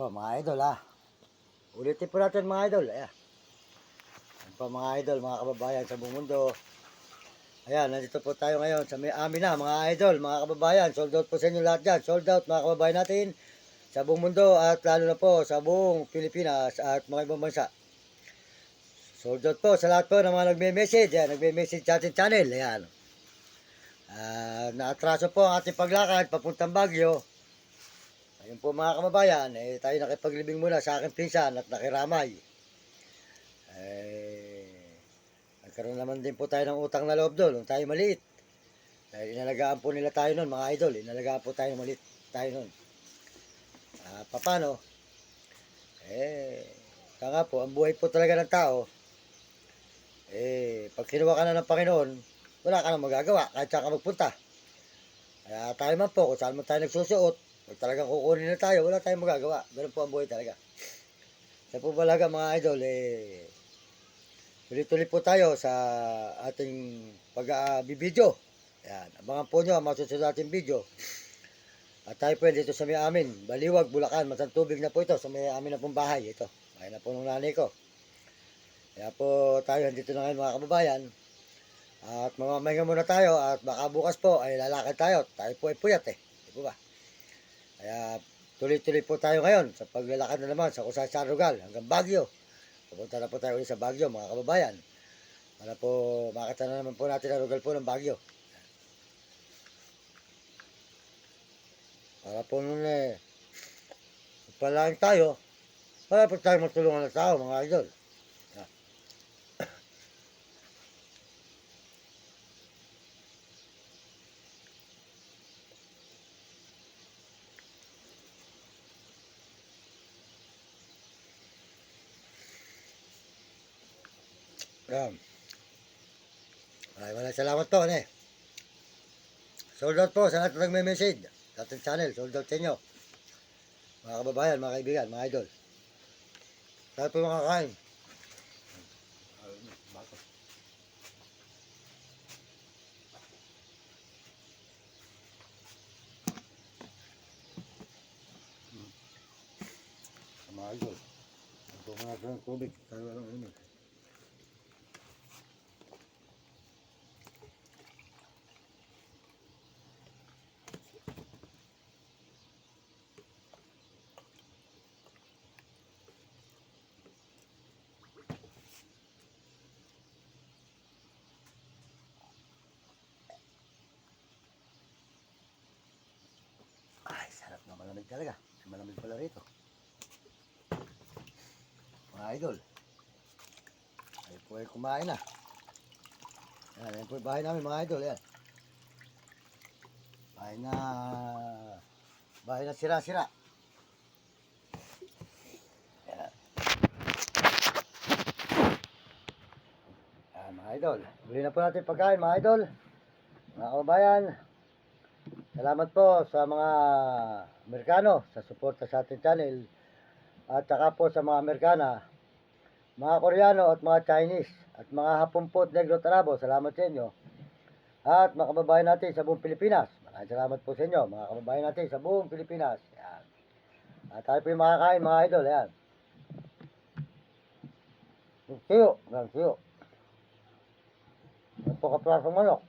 po mga idol ulitin po natin mga idol. Ayan po mga idol, mga kababayan sa buong mundo. Ayan, nandito po tayo ngayon sa may amin na mga idol, mga kababayan. Sold out po sa inyo lahat dyan. Sold out mga kababayan natin sa buong mundo at lalo na po sa buong Pilipinas at mga ibang bansa. Sold out po sa lahat po ng mga nagme-message. Ayan, nagme-message sa ating channel. Ayan. Naatraso po ang ating paglakad papuntang Baguio. Ayun po mga kababayan, tayo nakipaglibing muna sa aking pinsan at nakiramay. Nagkaroon naman din po tayo ng utang na loob doon nung tayo maliit. Dahil inalagaan po nila tayo noon mga idol, inalagaan po tayo maliit tayo noon. Paano? Kaya nga po, ang buhay po talaga ng tao, pag kinuha ka na ng Panginoon, wala ka nang magagawa kahit saan ka magpunta. Kaya tayo man po, kung saan man tayo nagsusuot, pag talagang kukunin na tayo, wala tayong magagawa. Ganun po ang buhay talaga. Kaya po talaga mga idol, tuloy-tuloy po tayo sa ating pag-bibidyo. Ayan, abangan po nyo ang masusunod nating video. At tayo po dito sa may amin, Baliwag, Bulacan, Masantubig na po ito, sa may amin na pong bahay. Ito, bahay na po ng nanay ko. Kaya po tayo dito na ngayon mga kababayan. At mamamahinga muna tayo at baka bukas po ay lalakad tayo. Tayo po ay puyat Di po ba? Kaya tuloy-tuloy po tayo ngayon sa paglalakad na naman sa Kusay Sarugal hanggang Baguio. Pupunta na po tayo ulit sa Baguio mga kababayan. Para po makita na naman po natin ang lugar po ng Baguio. Para po nun palain tayo. Para po tayo matulungan ng tao mga idol. Ayan. Maraming salamat po. Sold out po sa lahat ng nagme-message. Sa ating channel, sold out sa inyo. Mga kababayan, mga kaibigan, mga idol. Tayo po makakain. Mga idol. Ito mo natin ng tubig. Tayo lang ini. Ay, sarap na malamig talaga. Malamig pala rito. Mga idol. Ay po ay kumain na. Yan po yung bahay namin mga idol. Yan. Bahay na sira-sira. Yan. Yan mga idol. Huli na po natin pagkain mga idol. Mga kababayan. Salamat po sa mga Amerikano sa suporta sa ating channel. At saka po sa mga Amerikana, mga Koreano at mga Chinese at mga Hapon po at Negro Tarabo. Salamat sa inyo. At mga kababayan natin sa buong Pilipinas. Maraming salamat po sa inyo, mga kababayan natin sa buong Pilipinas. Yan. At tayo po yung makakain mga idol. Yan. Siyo. Yan, siyo. Yan po kaprasong manok.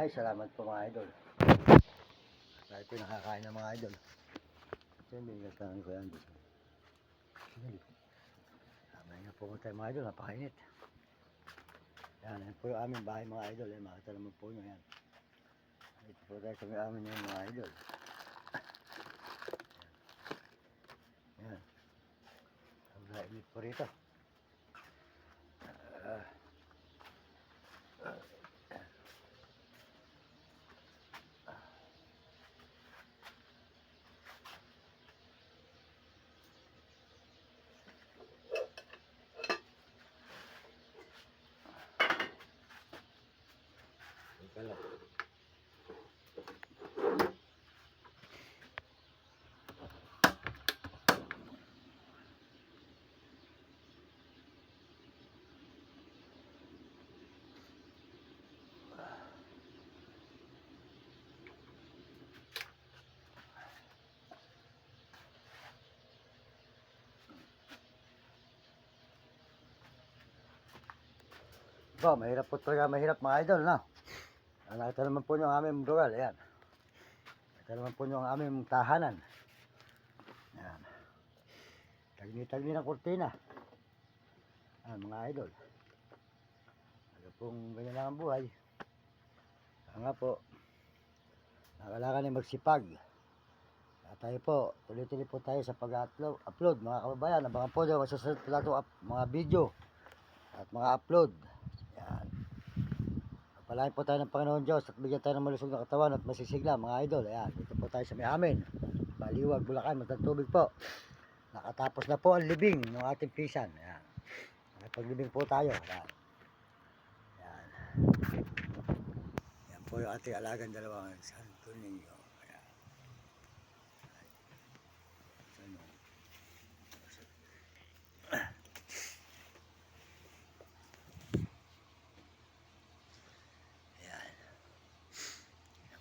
Ay, salamat po mga idol. Tayo po nakakain ng mga idol. Ito yung binigatan ko yan. Sabay nga po tayo mga idol, napakainit. Yan po yung aming bahay mga idol. Yan, makita naman po nyo yan. Ito po tayo sa amin yung mga idol. Yan. Ang init po rito. Hello. Ba, mahirap po talaga, mahirap mga idol, no? Nakita naman po nyo ang aming lugar, ayan. Nakita naman po nyo ang aming tahanan. Ayan. Tagni-tagni ng kurtina. Ayan, mga idol. Ano pong ganyan lang ang buhay. Kaya nga po, nakailangan ay magsipag. Kaya tayo po, tuloy-tuloy po tayo sa pag-upload, mga kababayan. Abangan po nyo, masusunod po natin mga video at mga upload. Yan. Palain po tayo ng Panginoon Diyos at bigyan tayo ng malusog na katawan at masisigla mga idol. Ayan, dito po tayo sa may amin. Baliwag, Bulacan, Matang Tubig po. Nakatapos na po ang libing ng ating pisan. Ayan. Nakipaglibing po tayo. Ayan. Ayan. Ayan po yung ating alagang dalawang Santo Niño. Ayan.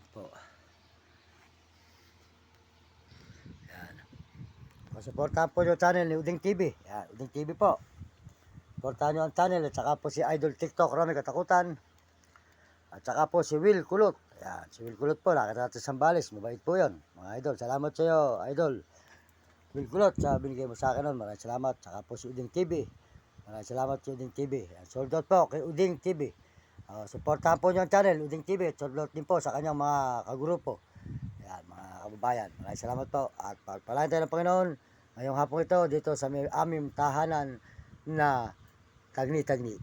Po. Yan. Pasuportahan po yung channel ni Uding TV. Yan, Uding TV po. Suportahan nyo ang channel at saka po si Idol TikTok Rami Katakutan. At saka po si Will Kulot. Yan, si Will Kulot po, nakita natin sa Sambales. Mabait po yun. Mga idol, salamat sa iyo, Idol Will Kulot, sa binigay mo sa akin nun. Maraming salamat. Saka po si Uding TV. Maraming salamat sa Uding TV. Yan, sold out po kay Uding TV. Suportahan po nyo ang channel, Uding TV. Sold out din po sa kanyang mga kagrupo. Yan, mga kababayan. Maraming salamat po. At pagpalain tayo ng Panginoon ngayong hapon ito dito sa aming tahanan na Tagni-Tagni.